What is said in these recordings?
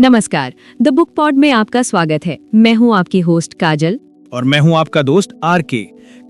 नमस्कार, the book pod में आपका स्वागत है। मैं हूं आपकी होस्ट काजल। और मैं हूं आपका दोस्त RK।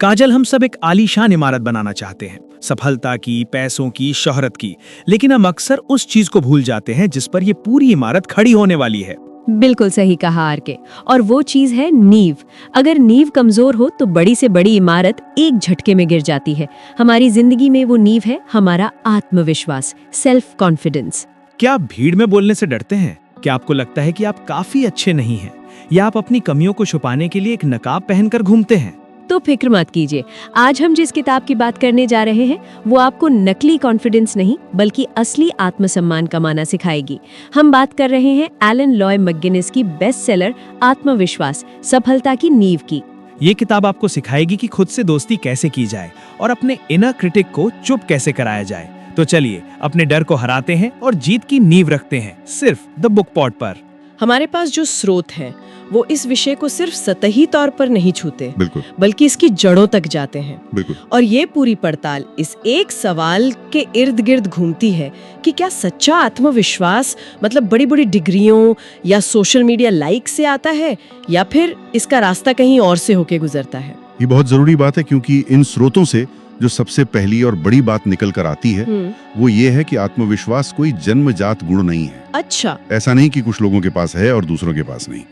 काजल, हम सब एक आलीशान इमारत बनाना चाहते हैं, सफलता की, पैसों की, शोहरत की, लेकिन हम अक्सर उस चीज को भूल जाते हैं जिस पर ये पूरी इमारत खड़ी होने वाली है। बिल्कुल सही कहा RK। और वो चीज है नींव। अगर नींव कमजोर हो तो बड़ी से बड़ी इमारत एक झटके में गिर जाती है। हमारी जिंदगी में वो नींव है हमारा आत्मविश्वास, सेल्फ कॉन्फिडेंस। क्या आप भीड़ में बोलने से डरते हैं? क्या आपको लगता है कि आप काफी अच्छे नहीं हैं? या आप अपनी कमियों को छुपाने के लिए एक नकाब पहनकर घूमते हैं? तो फिक्र मत कीजिए। आज हम जिस किताब की बात करने जा रहे हैं वो आपको नकली कॉन्फिडेंस नहीं बल्कि असली आत्मसम्मान कमाना सिखाएगी। हम बात कर रहे हैं एलन लॉय मैकगिनेस की बेस्ट सेलर आत्मविश्वास, सफलता की नींव की। ये किताब आपको सिखाएगी कि खुद से दोस्ती कैसे की जाए और अपने इनर क्रिटिक को चुप कैसे कराया जाए। तो चलिए अपने डर को हराते हैं और जीत की नींव रखते हैं, सिर्फ द बुक पॉड पर। हमारे पास जो स्रोत हैं वो इस विषय को सिर्फ सतही तौर पर नहीं छूते, बिल्कुल बल्कि इसकी जड़ों तक जाते हैं। बिल्कुल। और ये पूरी पड़ताल इस एक सवाल के इर्द गिर्द घूमती है कि क्या सच्चा आत्मविश्वास मतलब बड़ी बड़ी डिग्रियों या सोशल मीडिया लाइक से आता है या फिर इसका रास्ता कहीं और से होके गुजरता है। ये बहुत जरूरी बात है क्योंकि इन स्रोतों से जो सबसे पहली और बड़ी बात निकल कर आती है वो ये है कि आत्मविश्वास कोई जन्मजात गुण नहीं है। अच्छा, ऐसा नहीं कि कुछ लोगों के पास है और दूसरों के पास नहीं।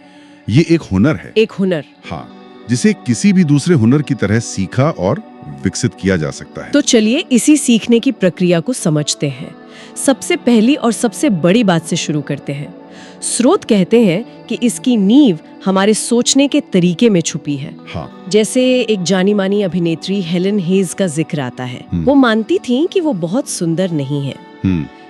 ये एक हुनर है। एक हुनर। हाँ, जिसे किसी भी दूसरे हुनर की तरह सीखा और विकसित किया जा सकता है। तो चलिए इसी सीखने की प्रक्रिया को समझते हैं। सबसे पहली और सबसे बड़ी बात से शुरू करते हैं। स्रोत कहते हैं कि इसकी नींव हमारे सोचने के तरीके में छुपी है। हाँ। जैसे एक जानी मानी अभिनेत्री हेलन हेज का जिक्र आता है। वो मानती थीं कि वो बहुत सुंदर नहीं है,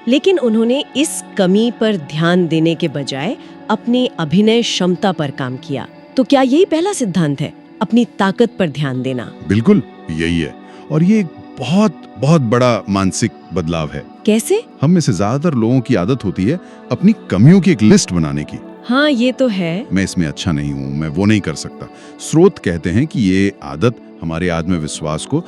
लेकिन उन्होंने इस कमी पर ध्यान देने के बजाय अपने अभिनय क्षमता पर काम किया। तो क्या यही पहला सिद्धांत है, अपनी ताकत पर ध्यान देना? बिल्कुल यही है। और ये एक बहुत बहुत बड़ा मानसिक बदलाव है। कैसे? हम में से ज्यादातर लोगों की आदत होती है अपनी कमियों की एक लिस्ट बनाने की। हाँ, ये तो है। मैं इसमें अच्छा नहीं हूँ, मैं वो नहीं कर सकता। स्रोत कहते हैं कि ये आदत हमारे आत्मविश्वास को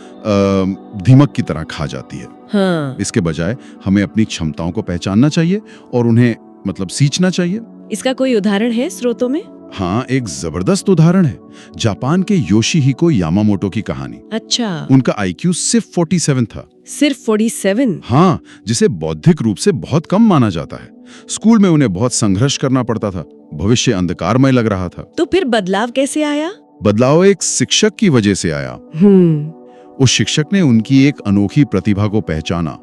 दीमक की तरह खा जाती है। हाँ। इसके बजाय हमें अपनी क्षमताओं को पहचानना चाहिए और उन्हें सींचना चाहिए। इसका कोई उदाहरण है स्रोतों में? हाँ, एक जबरदस्त उदाहरण है जापान के योशिहिको यामामोटो की कहानी। अच्छा। उनका IQ सिर्फ 47 था। सिर्फ 47? हाँ, जिसे बौद्धिक रूप से बहुत कम माना जाता है। स्कूल में उन्हें बहुत संघर्ष करना पड़ता था, भविष्य अंधकारमय लग रहा था। तो फिर बदलाव कैसे आया? बदलाव एक शिक्षक की वजह से आया। उस शिक्षक ने उनकी एक अनोखी प्रतिभा को पहचाना,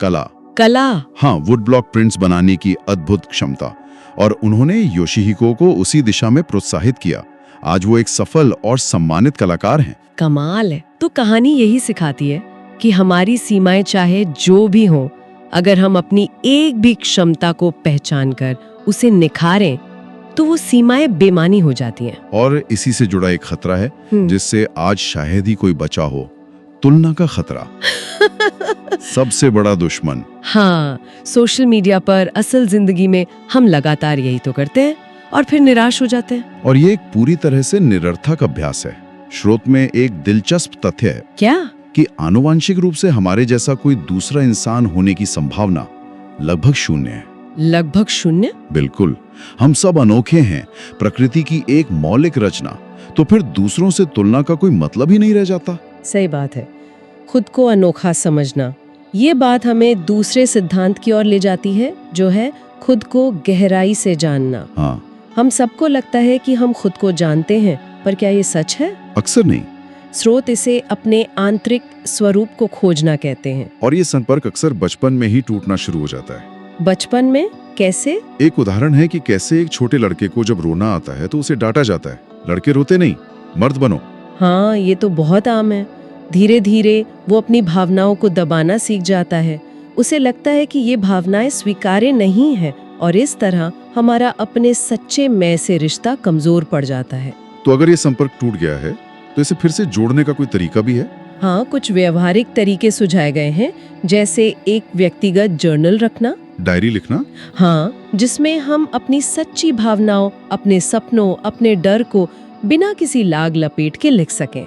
कला। हाँ, वुड ब्लॉक प्रिंट्स बनाने की अद्भुत क्षमता, और उन्होंने योशिहिको को उसी दिशा में प्रोत्साहित किया। आज वो एक सफल और सम्मानित कलाकार हैं। कमाल है। तो कहानी यही सिखाती है कि हमारी सीमाएं चाहे जो भी हों, अगर हम अपनी एक भी क्षमता को पहचान कर उसे निखारें तो वो सीमाएं बेमानी हो जाती हैं। और इसी से जुड़ा एक खतरा है जिससे आज शायद ही कोई बचा हो, तुलना का खतरा। सबसे बड़ा दुश्मन। हाँ, सोशल मीडिया पर, असल जिंदगी में हम लगातार यही तो करते हैं और फिर निराश हो जाते हैं। और ये एक पूरी तरह से निरर्थक अभ्यास है। स्रोत में एक दिलचस्प तथ्य है। क्या? कि आनुवांशिक रूप से हमारे जैसा कोई दूसरा इंसान होने की संभावना लगभग 0 है। लगभग 0? बिल्कुल। हम सब अनोखे हैं, प्रकृति की एक मौलिक रचना। तो फिर दूसरों से तुलना का कोई मतलब ही नहीं रह जाता। सही बात है। खुद को अनोखा समझना, ये बात हमें दूसरे सिद्धांत की ओर ले जाती है, जो है खुद को गहराई से जानना। हाँ। हम सबको लगता है कि हम खुद को जानते हैं, पर क्या ये सच है? अक्सर नहीं। स्रोत इसे अपने आंतरिक स्वरूप को खोजना कहते हैं। और ये संपर्क अक्सर बचपन में ही टूटना शुरू हो जाता है। बचपन में कैसे? एक उदाहरण है कि कैसे एक छोटे लड़के को जब रोना आता है तो उसे डांटा जाता है, लड़के रोते नहीं, मर्द बनो। हाँ, ये तो बहुत आम है। धीरे धीरे वो अपनी भावनाओं को दबाना सीख जाता है। उसे लगता है कि ये भावनाएं स्वीकार्य नहीं है और इस तरह हमारा अपने सच्चे मैं से रिश्ता कमजोर पड़ जाता है। तो अगर ये संपर्क टूट गया है तो इसे फिर से जोड़ने का कोई तरीका भी है? हाँ, कुछ व्यवहारिक तरीके सुझाए गए हैं, जैसे एक व्यक्तिगत जर्नल रखना, डायरी लिखना। हाँ, जिसमें हम अपनी सच्ची भावनाओं, अपने सपनों, अपने डर को बिना किसी लाग लपेट के लिख सकें।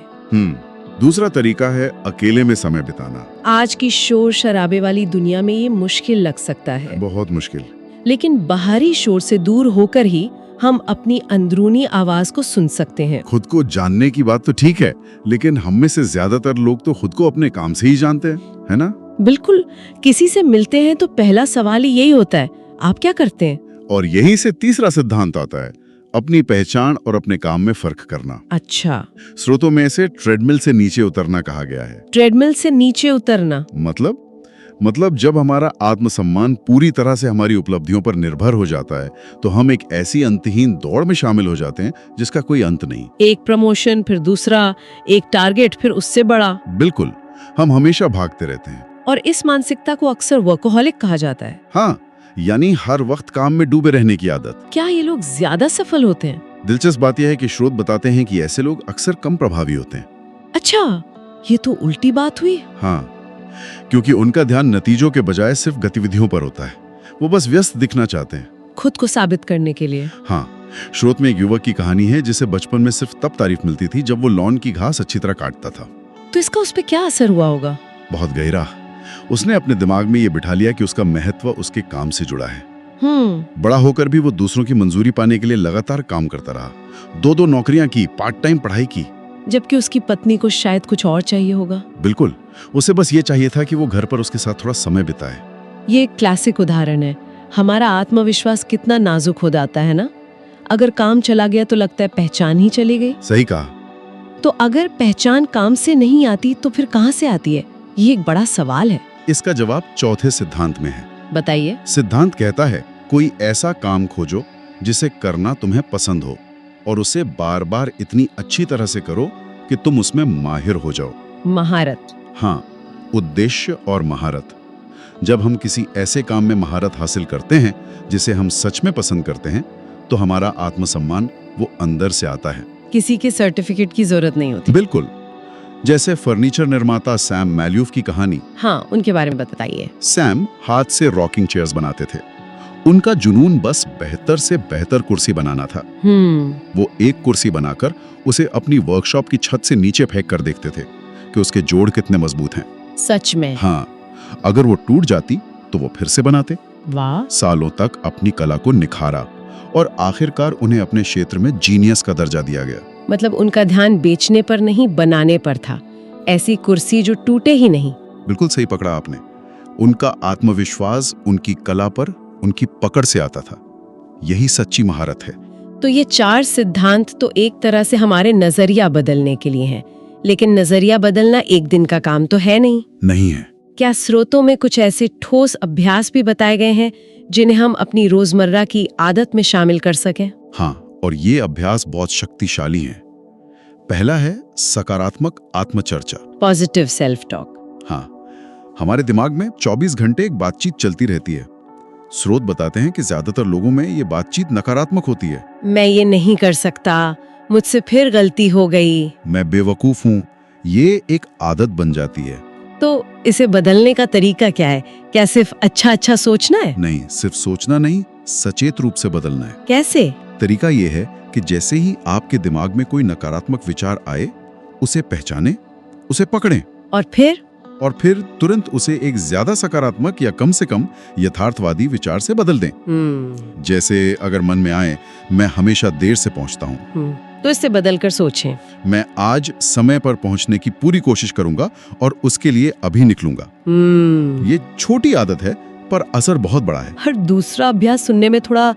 दूसरा तरीका है अकेले में समय बिताना। आज की शोर शराबे वाली दुनिया में ये मुश्किल लग सकता है। बहुत मुश्किल। लेकिन बाहरी शोर से दूर होकर ही हम अपनी अंदरूनी आवाज को सुन सकते हैं। खुद को जानने की बात तो ठीक है, लेकिन हम में से ज्यादातर लोग तो खुद को अपने काम से ही जानते हैं, है ना? बिल्कुल, किसी से मिलते हैं तो पहला सवाल ही यही होता है, आप क्या करते हैं? और यहीं से तीसरा सिद्धांत आता है, अपनी पहचान और अपने काम में फर्क करना। अच्छा, स्रोतों में से ट्रेडमिल से नीचे उतरना कहा गया है। ट्रेडमिल से नीचे उतरना मतलब जब हमारा आत्मसम्मान पूरी तरह से हमारी उपलब्धियों पर निर्भर हो जाता है, तो हम एक ऐसी अंतहीन दौड़ में शामिल हो जाते हैं जिसका कोई अंत नहीं। एक प्रमोशन, फिर दूसरा, एक टारगेट, फिर उससे बड़ा। बिल्कुल, हम हमेशा भागते रहते हैं। और इस मानसिकता को अक्सर वर्कोहॉलिक कहा जाता है। हाँ, यानी हर वक्त काम में डूबे रहने की आदत। क्या ये लोग ज्यादा सफल होते हैं? दिलचस्प बात यह है कि स्रोत बताते हैं कि ऐसे लोग अक्सर कम प्रभावी होते हैं। अच्छा, ये तो उल्टी बात हुई। हाँ, क्योंकि उनका ध्यान नतीजों के बजाय सिर्फ गतिविधियों पर होता है। वो बस व्यस्त दिखना चाहते हैं, खुद को साबित करने के लिए। हाँ, स्रोत में एक युवक की कहानी है जिसे बचपन में सिर्फ तब तारीफ मिलती थी जब वो लॉन की घास अच्छी तरह काटता था। तो इसका उस पे क्या असर हुआ होगा? बहुत गहरा। उसने अपने दिमाग में ये बिठा लिया कि उसका महत्व उसके काम से जुड़ा है। बड़ा होकर भी वो दूसरों की मंजूरी पाने के लिए लगातार काम करता रहा। 2-2 नौकरियां की, पार्ट टाइम पढ़ाई की। जबकि उसकी पत्नी को शायद कुछ और चाहिए होगा। बिल्कुल, उसे बस ये चाहिए था कि वो घर पर उसके साथ थोड़ा समय बिताए। ये एक क्लासिक उदाहरण है। हमारा आत्मविश्वास कितना नाजुक हो जाता है ना। अगर काम चला गया तो लगता है पहचान ही चली गई। सही कहा। तो अगर पहचान काम से नहीं आती तो फिर कहाँ से आती है? ये एक बड़ा सवाल है। इसका जवाब चौथे सिद्धांत में है। बताइए। सिद्धांत कहता है, कोई ऐसा काम खोजो जिसे करना तुम्हें पसंद हो और उसे बार बार इतनी अच्छी तरह से करो कि तुम उसमें माहिर हो जाओ। महारत। हाँ, उद्देश्य और महारत। जब हम किसी ऐसे काम में महारत हासिल करते हैं जिसे हम सच में पसंद करते हैं, तो हमारा आत्मसम्मान वो अंदर से आता है। किसी के सर्टिफिकेट की जरूरत नहीं होती। बिल्कुल। जैसे फर्नीचर निर्माता सैम मैल्यूफ की कहानी। हाँ, उनके बारे में बताइए। सैम हाथ से रॉकिंग चेयर्स बनाते थे। उनका जुनून बस बेहतर से बेहतर कुर्सी बनाना था। वो एक कुर्सी बनाकर उसे अपनी वर्कशॉप की छत से नीचे फेंक कर देखते थे कि उसके जोड़ कितने मजबूत हैं। सच में? हाँ, अगर वो टूट जाती तो वो फिर से बनाते। वाह। सालों तक अपनी कला को निखारा और आखिरकार उन्हें अपने क्षेत्र में जीनियस का दर्जा दिया गया। मतलब उनका ध्यान बेचने पर नहीं, बनाने पर था। ऐसी कुर्सी जो टूटे ही नहीं। बिल्कुल सही पकड़ा आपने। उनका आत्मविश्वास उनकी कला पर, उनकी पकड़ से आता था। यही सच्ची महारत है। तो ये 4 सिद्धांत तो एक तरह से हमारे नजरिया बदलने के लिए हैं, लेकिन नजरिया बदलना एक दिन का काम तो है नहीं है। क्या स्रोतों में कुछ ऐसे ठोस अभ्यास भी बताए गए हैं जिन्हें हम अपनी रोजमर्रा की आदत में शामिल कर सकें? हाँ, और ये अभ्यास बहुत शक्तिशाली हैं। पहला है सकारात्मक आत्मचर्चा, पॉजिटिव सेल्फ टॉक। हाँ, हमारे दिमाग में 24 घंटे एक बातचीत चलती रहती है। स्रोत बताते हैं कि ज्यादातर लोगों में ये बातचीत नकारात्मक होती है। मैं ये नहीं कर सकता, मुझसे फिर गलती हो गई, मैं बेवकूफ हूँ। ये एक आदत बन जाती है। तो इसे बदलने का तरीका क्या है? क्या सिर्फ अच्छा सोचना है? नहीं, सिर्फ सोचना नहीं, सचेत रूप से बदलना है। कैसे? तरीका ये है कि जैसे ही आपके दिमाग में कोई नकारात्मक विचार आए, उसे पहचानें, उसे पकड़ें और फिर तुरंत उसे एक ज्यादा सकारात्मक या कम से कम यथार्थवादी विचार से बदल दें। जैसे अगर मन में आए, मैं हमेशा देर से पहुंचता हूँ, तो इससे बदलकर सोचें, मैं आज समय पर पहुंचने की पूरी कोशिश करूंगा और उसके लिए अभी निकलूंगा। ये छोटी आदत है पर असर बहुत बड़ा है। हर दूसरा अभ्यास सुनने में थोड़ा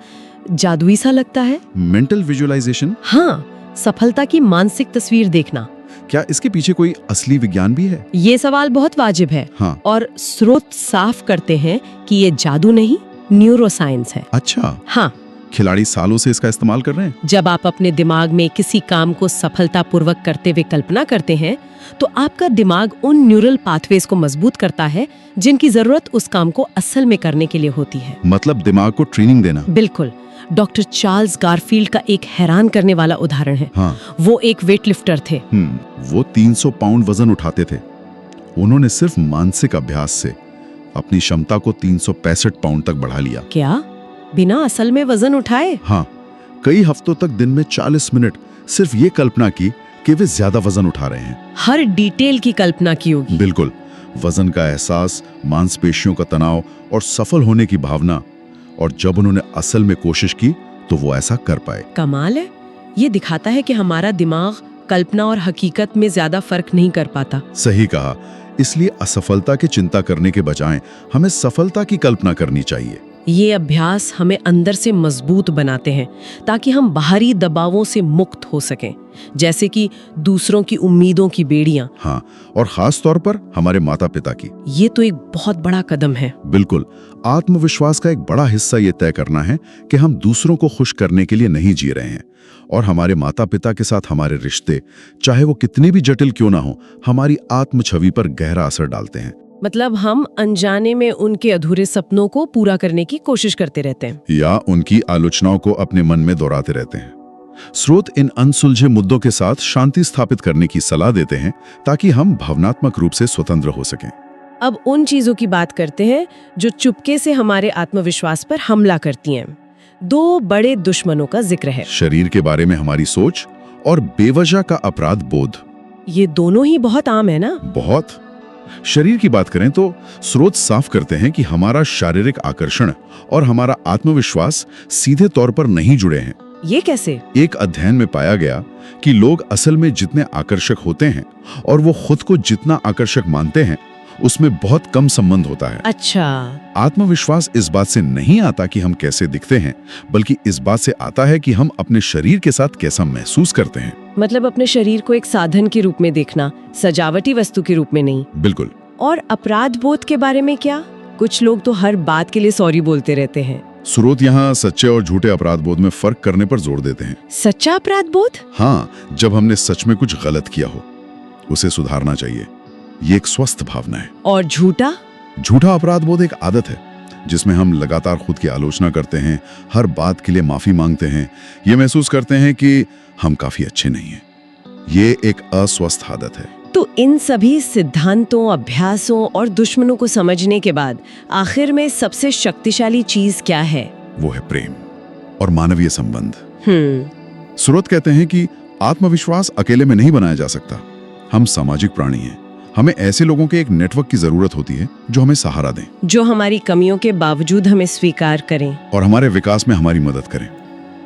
जादुई सा लगता है। Mental visualisation. हाँ, सफलता की मानसिक तस्वीर देखना। क्या इसके पीछे कोई असली विज्ञान भी है? ये सवाल बहुत वाजिब है। हाँ। और स्रोत साफ करते हैं कि ये जादू नहीं, न्यूरोसाइंस है। अच्छा। हाँ, खिलाड़ी सालों से इसका इस्तेमाल कर रहे हैं। जब आप अपने दिमाग में किसी काम को सफलतापूर्वक करते हुए कल्पना करते हैं, तो आपका दिमाग उन न्यूरल पाथवेज को मजबूत करता है जिनकी जरूरत उस काम को असल में करने के लिए होती है। मतलब दिमाग को ट्रेनिंग देना। बिल्कुल। डॉक्टर चार्ल्स गारफील्ड का एक हैरान करने वाला उदाहरण है। हाँ। वो एक वेटलिफ्टर थे। वो 300 पाउंड वजन उठाते थे। उन्होंने सिर्फ मानसिक अभ्यास से अपनी क्षमता को 365 पाउंड तक बढ़ा लिया। क्या? बिना असल में वजन उठाए? हाँ, कई हफ्तों तक दिन में 40 मिनट सिर्फ ये कल्पना की कि वे ज्यादा वजन उठा रहे हैं। हर डिटेल की कल्पना की होगी। बिल्कुल। वजन का एहसास, मांसपेशियों का तनाव और सफल होने की भावना, और जब उन्होंने असल में कोशिश की तो वो ऐसा कर पाए। कमाल है। ये दिखाता है कि हमारा दिमाग कल्पना और हकीकत में ज्यादा फर्क नहीं कर पाता। सही कहा। इसलिए असफलता की चिंता करने के बजाय हमें सफलता की कल्पना करनी चाहिए। ये अभ्यास हमें अंदर से मजबूत बनाते हैं ताकि हम बाहरी दबावों से मुक्त हो सकें, जैसे कि दूसरों की उम्मीदों की बेड़ियां। हाँ, और खास तौर पर हमारे माता पिता की। ये तो एक बहुत बड़ा कदम है। बिल्कुल। आत्मविश्वास का एक बड़ा हिस्सा ये तय करना है कि हम दूसरों को खुश करने के लिए नहीं जी रहे हैं, और हमारे माता पिता के साथ हमारे रिश्ते, चाहे वो कितने भी जटिल क्यों ना हो, हमारी आत्म छवि पर गहरा असर डालते हैं। मतलब हम अनजाने में उनके अधूरे सपनों को पूरा करने की कोशिश करते रहते हैं, या उनकी आलोचनाओं को अपने मन में दोहराते रहते हैं। स्रोत इन अनसुलझे मुद्दों के साथ शांति स्थापित करने की सलाह देते हैं ताकि हम भावनात्मक रूप से स्वतंत्र हो सकें। अब उन चीजों की बात करते हैं जो चुपके से हमारे आत्मविश्वास पर हमला करती हैं। 2 बड़े दुश्मनों का जिक्र है। शरीर के बारे में हमारी सोच और बेवजह का अपराध बोध। ये दोनों ही बहुत आम है ना? बहुत। शरीर की बात करें तो स्रोत साफ करते हैं कि हमारा शारीरिक आकर्षण और हमारा आत्मविश्वास सीधे तौर पर नहीं जुड़े हैं। ये कैसे? एक अध्ययन में पाया गया कि लोग असल में जितने आकर्षक होते हैं और वो खुद को जितना आकर्षक मानते हैं, उसमें बहुत कम संबंध होता है। अच्छा। आत्मविश्वास इस बात से नहीं आता कि हम कैसे दिखते हैं, बल्कि इस बात से आता है कि हम अपने शरीर के साथ कैसा महसूस करते हैं। मतलब अपने शरीर को एक साधन के रूप में देखना, सजावटी वस्तु के रूप में नहीं। बिल्कुल। और अपराध बोध के बारे में क्या? कुछ लोग तो हर बात के लिए सॉरी बोलते रहते हैं। स्रोत यहाँ सच्चे और झूठे अपराध बोध में फर्क करने पर जोर देते हैं। सच्चा अपराध बोध? हाँ, जब हमने सच में कुछ गलत किया हो, उसे सुधारना चाहिए। ये एक स्वस्थ भावना है। और झूठा? झूठा अपराध बोध एक आदत है जिसमें हम लगातार खुद की आलोचना करते हैं, हर बात के लिए माफी मांगते हैं, ये महसूस करते हैं कि हम काफी अच्छे नहीं हैं। ये एक अस्वस्थ आदत है। तो इन सभी सिद्धांतों, अभ्यासों और दुश्मनों को समझने के बाद आखिर में सबसे शक्तिशाली चीज क्या है? वो है प्रेम और मानवीय संबंध। हम्म। स्रोत कहते हैं कि आत्मविश्वास अकेले में नहीं बनाया जा सकता। हम सामाजिक प्राणी हैं। हमें ऐसे लोगों के एक नेटवर्क की जरूरत होती है जो हमें सहारा दें, जो हमारी कमियों के बावजूद हमें स्वीकार करें और हमारे विकास में हमारी मदद करें।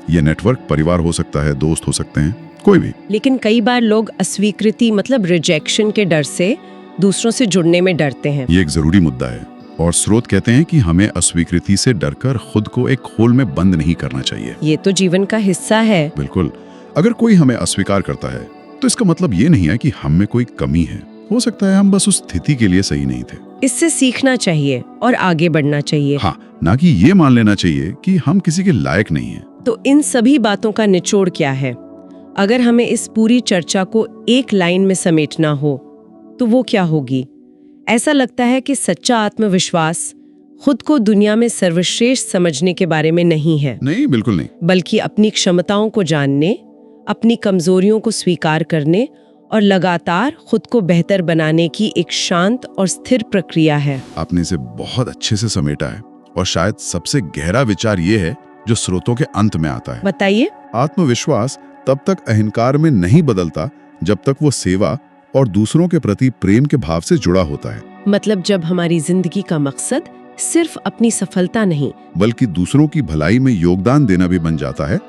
यह नेटवर्क परिवार हो सकता है, दोस्त हो सकते हैं, कोई भी। लेकिन कई बार लोग अस्वीकृति मतलब रिजेक्शन के डर से दूसरों से जुड़ने में डरते हैं। ये एक जरूरी मुद्दा है, और स्रोत कहते हैं कि हमें अस्वीकृति से डरकर खुद को एक खोल में बंद नहीं करना चाहिए। ये तो जीवन का हिस्सा है। बिल्कुल। अगर कोई हमें अस्वीकार करता है तो इसका मतलब ये नहीं है कि हम में कोई कमी है। हो सकता है हम बस उस स्थिति के लिए सही नहीं थे। इससे सीखना चाहिए और आगे बढ़ना चाहिए। हाँ, ना कि ये मान लेना चाहिए कि हम किसी के लायक नहीं हैं। तो इन सभी बातों का निचोड़ क्या है? अगर हमें इस पूरी चर्चा को एक लाइन में समेटना हो तो वो क्या होगी? ऐसा लगता है कि सच्चा आत्मविश्वास खुद को दुनिया में सर्वश्रेष्ठ समझने के बारे में नहीं है। नहीं, बिल्कुल नहीं। बल्कि अपनी क्षमताओं को जानने, अपनी कमजोरियों को स्वीकार करने और लगातार खुद को बेहतर बनाने की एक शांत और स्थिर प्रक्रिया है। आपने इसे बहुत अच्छे से समेटा है, और शायद सबसे गहरा विचार ये है जो स्रोतों के अंत में आता है। बताइए। आत्मविश्वास तब तक अहंकार में नहीं बदलता जब तक वो सेवा और दूसरों के प्रति प्रेम के भाव से जुड़ा होता है। मतलब जब हमारी जिंदगी का मकसद सिर्फ अपनी सफलता नहीं, बल्कि दूसरों की भलाई में योगदान देना भी बन जाता है,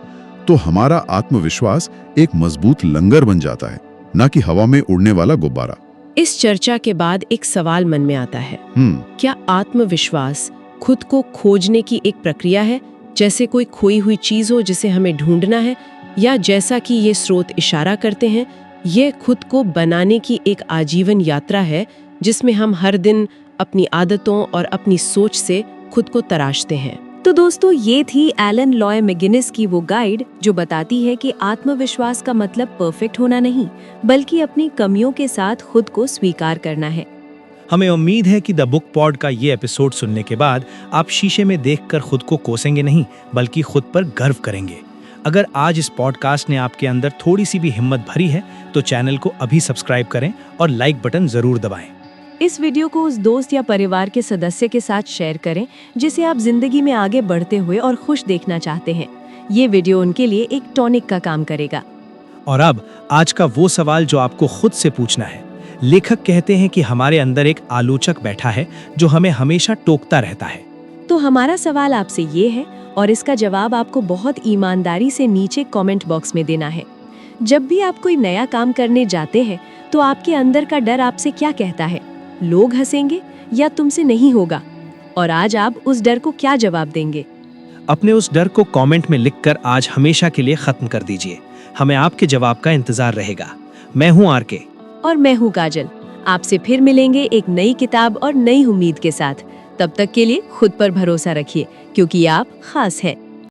तो हमारा आत्मविश्वास एक मजबूत लंगर बन जाता है, ना कि हवा में उड़ने वाला गुब्बारा। इस चर्चा के बाद एक सवाल मन में आता है। क्या आत्मविश्वास खुद को खोजने की एक प्रक्रिया है, जैसे कोई खोई हुई चीज हो जिसे हमें ढूंढना है, या जैसा कि ये स्रोत इशारा करते हैं, ये खुद को बनाने की एक आजीवन यात्रा है जिसमें हम हर दिन अपनी आदतों और अपनी सोच से खुद को तराशते हैं? तो दोस्तों, ये थी एलन लॉय मैगिनिस की वो गाइड जो बताती है कि आत्मविश्वास का मतलब परफेक्ट होना नहीं, बल्कि अपनी कमियों के साथ खुद को स्वीकार करना है। हमें उम्मीद है कि द बुक पॉड का ये एपिसोड सुनने के बाद आप शीशे में देखकर खुद को कोसेंगे नहीं, बल्कि खुद पर गर्व करेंगे। अगर आज इस पॉडकास्ट ने आपके अंदर थोड़ी सी भी हिम्मत भरी है तो चैनल को अभी सब्सक्राइब करें और लाइक बटन जरूर दबाएं। इस वीडियो को उस दोस्त या परिवार के सदस्य के साथ शेयर करें जिसे आप जिंदगी में आगे बढ़ते हुए और खुश देखना चाहते हैं। ये वीडियो उनके लिए एक टॉनिक का काम करेगा। और अब आज का वो सवाल जो आपको खुद से पूछना है। लेखक कहते हैं कि हमारे अंदर एक आलोचक बैठा है जो हमें हमेशा टोकता रहता है। तो हमारा सवाल आपसे ये है, और इसका जवाब आपको बहुत ईमानदारी से नीचे कमेंट बॉक्स में देना है। जब भी आप कोई नया काम करने जाते हैं तो आपके अंदर का डर आपसे क्या कहता है? लोग हंसेंगे या तुमसे नहीं होगा? और आज आप उस डर को क्या जवाब देंगे? अपने उस डर को कमेंट में लिखकर आज हमेशा के लिए खत्म कर दीजिए। हमें आपके जवाब का इंतजार रहेगा। मैं हूं आरके और मैं हूँ काजल। आपसे फिर मिलेंगे एक नई किताब और नई उम्मीद के साथ। तब तक के लिए खुद पर भरोसा रखिए, क्योंकि आप खास हैं।